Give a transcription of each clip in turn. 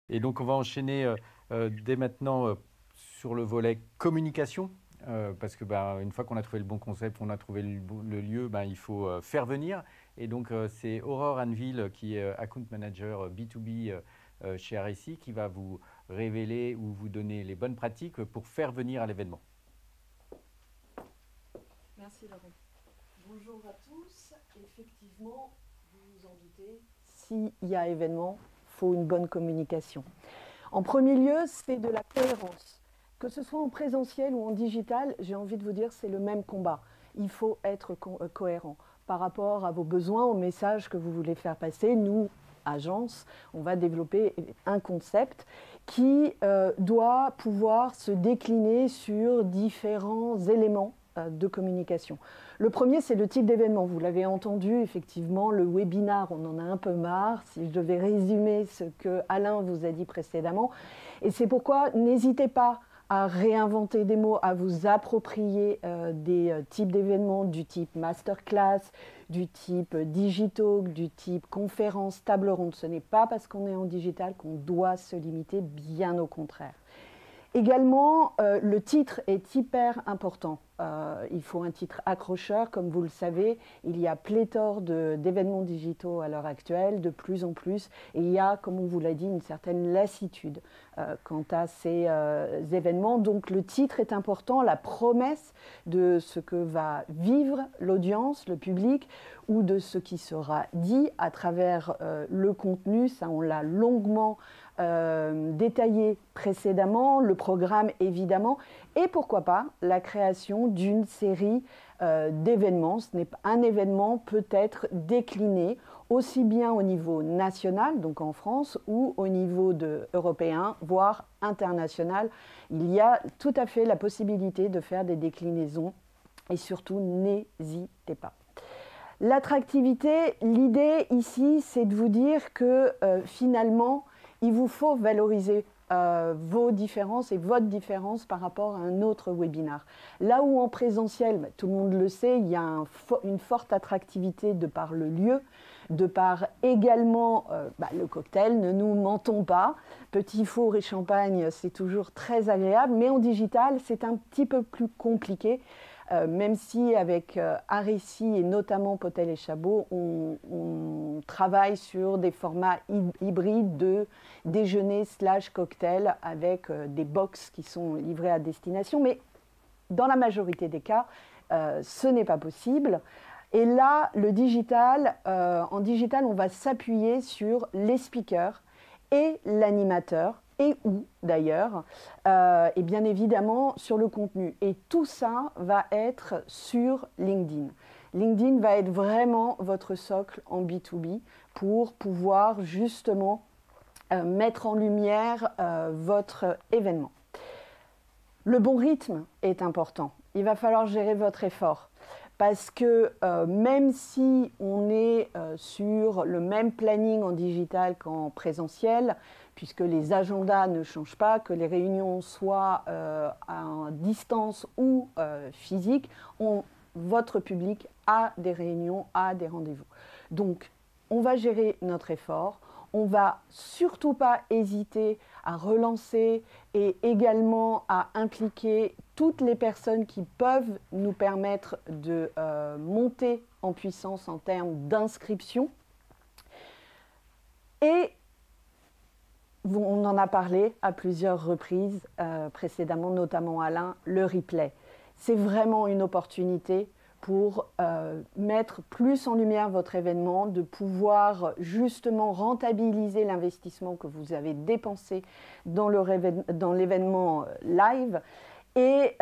Et donc, on va enchaîner dès maintenant sur le volet communication. Parce que une fois qu'on a trouvé le bon concept, on a trouvé le lieu, il faut faire venir. Et donc, c'est Aurore Anvil, qui est Account Manager B2B chez RSI, qui va vous révéler ou vous donner les bonnes pratiques pour faire venir à l'événement. Merci Laurent. Bonjour à tous. Effectivement, vous vous en doutez, s'il y a événement, il faut une bonne communication. En premier lieu, c'est de la cohérence. Que ce soit en présentiel ou en digital, j'ai envie de vous dire, c'est le même combat. Il faut être cohérent par rapport à vos besoins, aux messages que vous voulez faire passer. Nous, agence, on va développer un concept qui doit pouvoir se décliner sur différents éléments de communication. Le premier, c'est le type d'événement. Vous l'avez entendu, effectivement, le webinar, on en a un peu marre, si je devais résumer ce que Alain vous a dit précédemment. Et c'est pourquoi n'hésitez pas à réinventer des mots, à vous approprier des types d'événements du type masterclass, du type digitalk, du type conférence, table ronde. Ce n'est pas parce qu'on est en digital qu'on doit se limiter, bien au contraire. Également, le titre est hyper important. Il faut un titre accrocheur, comme vous le savez. Il y a pléthore d'événements digitaux à l'heure actuelle, de plus en plus. Et il y a, comme on vous l'a dit, une certaine lassitude quant à ces événements. Donc le titre est important, la promesse de ce que va vivre l'audience, le public, ou de ce qui sera dit à travers le contenu. Ça, on l'a longuement détaillé précédemment, le programme évidemment, et pourquoi pas la création d'une série d'événements. Un événement peut être décliné aussi bien au niveau national, donc en France, ou au niveau européen, voire international. Il y a tout à fait la possibilité de faire des déclinaisons et surtout n'hésitez pas. L'attractivité, l'idée ici, c'est de vous dire que finalement, il vous faut valoriser vos différences et votre différence par rapport à un autre webinar. Là où en présentiel, tout le monde le sait, il y a une forte attractivité de par le lieu, de par également le cocktail, ne nous mentons pas. Petit four et champagne, c'est toujours très agréable, mais en digital, c'est un petit peu plus compliqué. Même si avec RSI et notamment Potel et Chabot, on travaille sur des formats hybrides de déjeuner / cocktail avec des box qui sont livrées à destination. Mais dans la majorité des cas, ce n'est pas possible. Et là, le digital, en digital, on va s'appuyer sur les speakers et l'animateur, et où d'ailleurs, et bien évidemment sur le contenu. Et tout ça va être sur LinkedIn. LinkedIn va être vraiment votre socle en B2B pour pouvoir justement mettre en lumière votre événement. Le bon rythme est important. Il va falloir gérer votre effort. Parce que même si on est sur le même planning en digital qu'en présentiel, puisque les agendas ne changent pas, que les réunions soient à distance ou physiques, votre public a des réunions, a des rendez-vous. Donc, on va gérer notre effort. On ne va surtout pas hésiter à relancer et également à impliquer toutes les personnes qui peuvent nous permettre de monter en puissance en termes d'inscription. Et on en a parlé à plusieurs reprises précédemment, notamment Alain, le replay. C'est vraiment une opportunité pour mettre plus en lumière votre événement, de pouvoir justement rentabiliser l'investissement que vous avez dépensé dans l'événement live. Et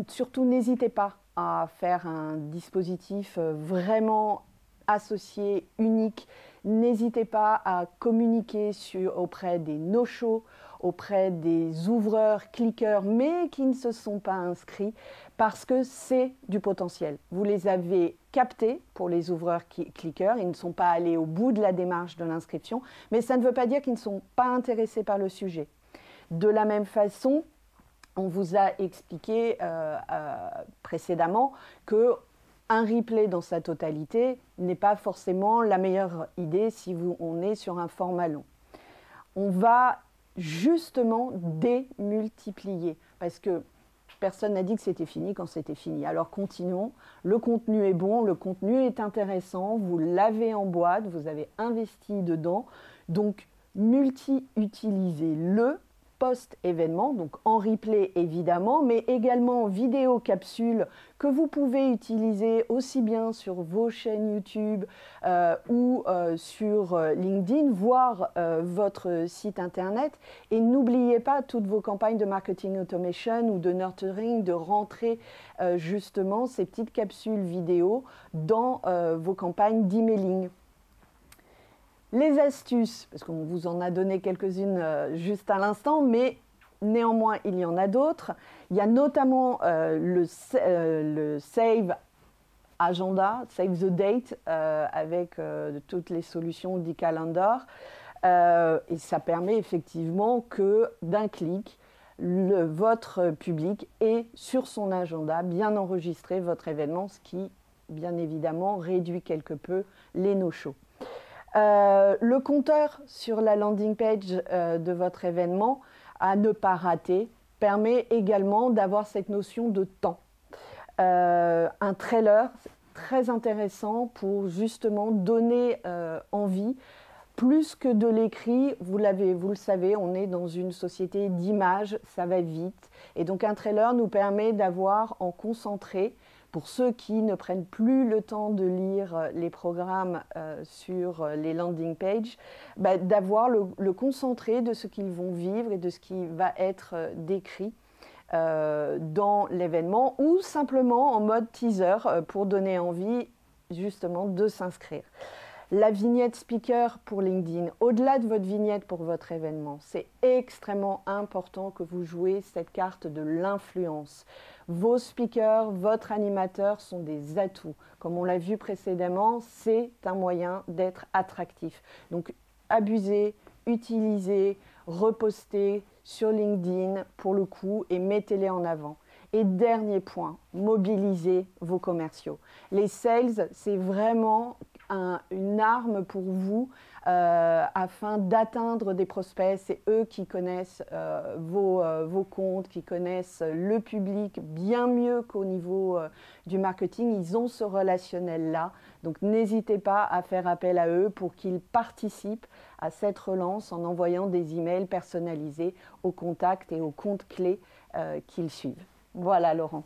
surtout, n'hésitez pas à faire un dispositif vraiment associé, unique. N'hésitez pas à communiquer auprès des no-shows, auprès des ouvreurs, cliqueurs, mais qui ne se sont pas inscrits, parce que c'est du potentiel. Vous les avez captés pour les ouvreurs cliqueurs, ils ne sont pas allés au bout de la démarche de l'inscription, mais ça ne veut pas dire qu'ils ne sont pas intéressés par le sujet. De la même façon, on vous a expliqué précédemment que un replay dans sa totalité n'est pas forcément la meilleure idée si on est sur un format long. on va justement démultiplier. Parce que personne n'a dit que c'était fini quand c'était fini. Alors continuons. Le contenu est bon, le contenu est intéressant, vous l'avez en boîte, vous avez investi dedans. Donc, multi-utilisez-le post-événement, donc en replay évidemment, mais également en vidéo capsule que vous pouvez utiliser aussi bien sur vos chaînes YouTube ou sur LinkedIn, voire votre site internet. Et n'oubliez pas toutes vos campagnes de marketing automation ou de nurturing, de rentrer justement ces petites capsules vidéo dans vos campagnes d'emailing. Les astuces, parce qu'on vous en a donné quelques-unes juste à l'instant, mais néanmoins, il y en a d'autres. Il y a notamment le Save Agenda, Save the Date, avec toutes les solutions d'e-calendar. Et ça permet effectivement que d'un clic, votre public ait sur son agenda bien enregistré votre événement, ce qui, bien évidemment, réduit quelque peu les no-shows. Le compteur sur la landing page de votre événement à ne pas rater permet également d'avoir cette notion de temps. Un trailer, très intéressant pour justement donner envie. Plus que de l'écrit, vous le savez, on est dans une société d'images, ça va vite. Et donc un trailer nous permet d'avoir en concentré, pour ceux qui ne prennent plus le temps de lire les programmes sur les landing pages, d'avoir le concentré de ce qu'ils vont vivre et de ce qui va être décrit dans l'événement, ou simplement en mode teaser pour donner envie justement de s'inscrire. La vignette speaker pour LinkedIn, au-delà de votre vignette pour votre événement, c'est extrêmement important que vous jouez cette carte de l'influence. Vos speakers, votre animateur sont des atouts. Comme on l'a vu précédemment, c'est un moyen d'être attractif. Donc, abusez, utilisez, repostez sur LinkedIn pour le coup et mettez-les en avant. Et dernier point, mobilisez vos commerciaux. Les sales, c'est vraiment une arme pour vous afin d'atteindre des prospects. C'est eux qui connaissent vos comptes, qui connaissent le public bien mieux qu'au niveau du marketing. Ils ont ce relationnel-là. Donc n'hésitez pas à faire appel à eux pour qu'ils participent à cette relance en envoyant des emails personnalisés aux contacts et aux comptes clés qu'ils suivent. Voilà, Laurent.